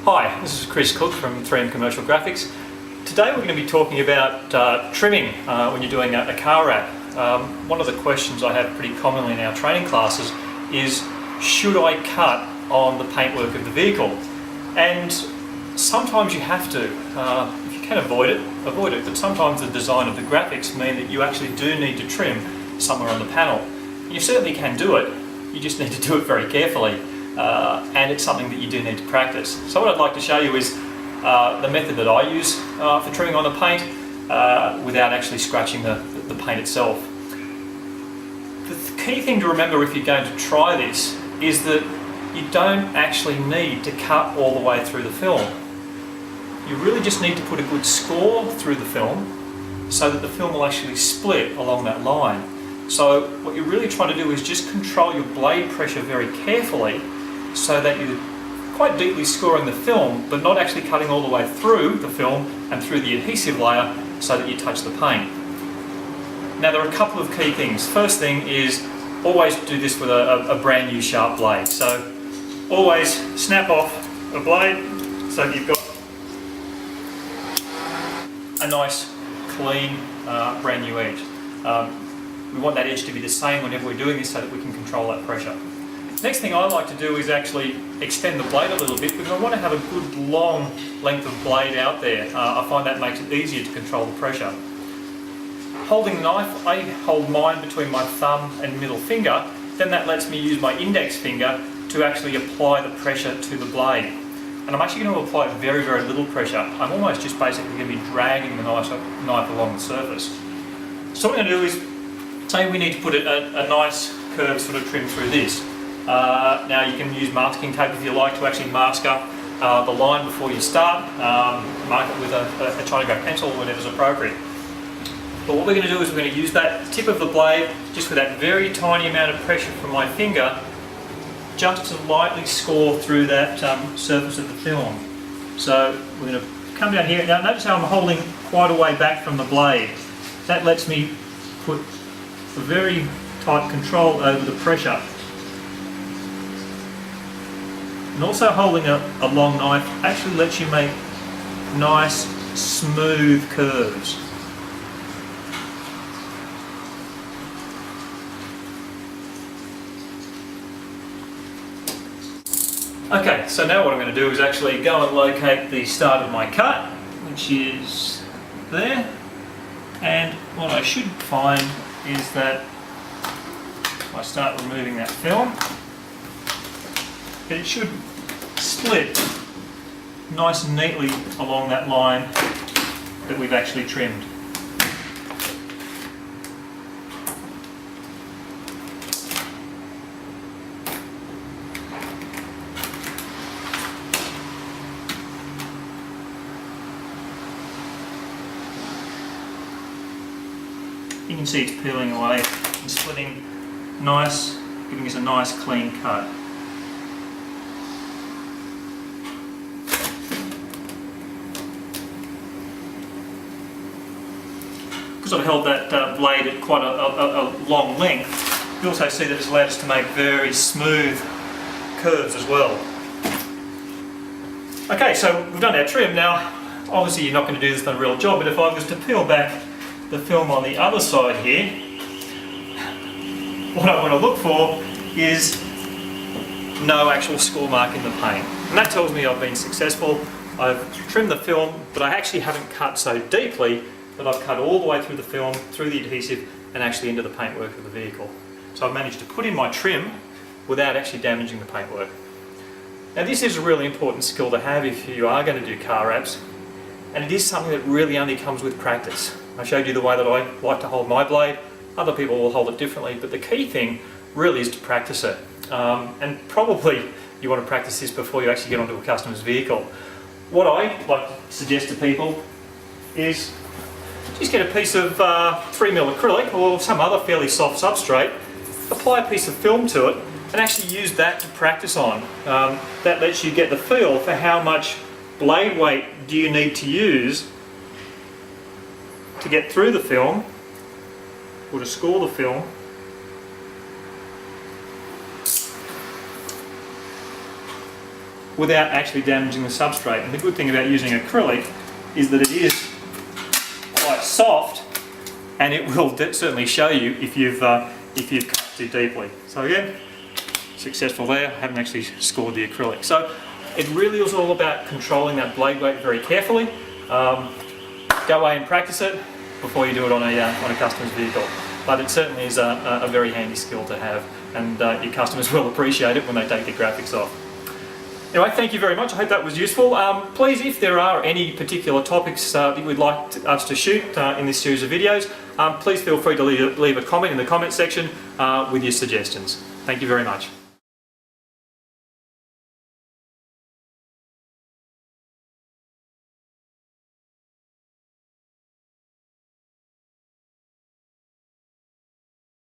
Hi, this is Chris Cook from 3M Commercial Graphics. Today we're going to be talking about trimming when you're doing a car wrap. One of the questions I have pretty commonly in our training classes is, should I cut on the paintwork of the vehicle? And sometimes you have to. If you can avoid it, but sometimes the design of the graphics mean that you actually do need to trim somewhere on the panel. You certainly can do it, you just need to do it very carefully. And it's something that you do need to practice. So what I'd like to show you is the method that I use for trimming on the paint without actually scratching the paint itself. The key thing to remember if you're going to try this is that you don't actually need to cut all the way through the film. You really just need to put a good score through the film so that the film will actually split along that line. So what you're really trying to do is just control your blade pressure very carefully so that you're quite deeply scoring the film, but not actually cutting all the way through the film and through the adhesive layer so that you touch the paint. Now there are a couple of key things. First thing is always do this with a brand new sharp blade. So always snap off a blade so that you've got a nice clean brand new edge. We want that edge to be the same whenever we're doing this so that we can control that pressure. Next thing I like to do is actually extend the blade a little bit because I want to have a good long length of blade out there. I find that makes it easier to control the pressure. Holding the knife, I hold mine between my thumb and middle finger, then that lets me use my index finger to actually apply the pressure to the blade. And I'm actually going to apply very, very little pressure. I'm almost just basically going to be dragging the knife along the surface. So what I'm going to do is, say we need to put a nice curved sort of trim through this. Now you can use masking tape if you like to actually mask up the line before you start. Mark it with a China graph pencil or whatever's appropriate. But what we're going to do is we're going to use that tip of the blade, just with that very tiny amount of pressure from my finger, just to lightly score through that surface of the film. So we're going to come down here. Now notice how I'm holding quite a way back from the blade. That lets me put a very tight control over the pressure. And also holding a long knife actually lets you make nice smooth curves. Okay, so now what I'm going to do is actually go and locate the start of my cut, which is there. And what I should find is that if I start removing that film, it should split nice and neatly along that line that we've actually trimmed. You can see it's peeling away and splitting nice, giving us a nice clean cut. Because I've held that blade at quite a long length, you also see that it's allowed us to make very smooth curves as well. Okay, so we've done our trim. Now, obviously you're not going to do this on a real job, but if I was to peel back the film on the other side here, what I want to look for is no actual score mark in the paint. And that tells me I've been successful. I've trimmed the film, but I actually haven't cut so deeply that I've cut all the way through the film, through the adhesive, and actually into the paintwork of the vehicle. So I've managed to put in my trim without actually damaging the paintwork. Now this is a really important skill to have if you are going to do car wraps, and it is something that really only comes with practice. I showed you the way that I like to hold my blade. Other people will hold it differently, but the key thing really is to practice it. And probably you want to practice this before you actually get onto a customer's vehicle. What I like to suggest to people is just get a piece of 3mm acrylic or some other fairly soft substrate, apply a piece of film to it, and actually use that to practice on. That lets you get the feel for how much blade weight do you need to use to get through the film or to score the film without actually damaging the substrate. And the good thing about using acrylic is that it is quite soft, and it will certainly show you if you've cut too deeply. So again, successful there. I haven't actually scored the acrylic. So it really is all about controlling that blade weight very carefully. Go away and practice it before you do it on a customer's vehicle. But it certainly is a very handy skill to have, and your customers will appreciate it when they take the graphics off. Anyway, thank you very much. I hope that was useful. Please, if there are any particular topics that you would like us to shoot in this series of videos, please feel free to leave a comment in the comment section with your suggestions. Thank you very much.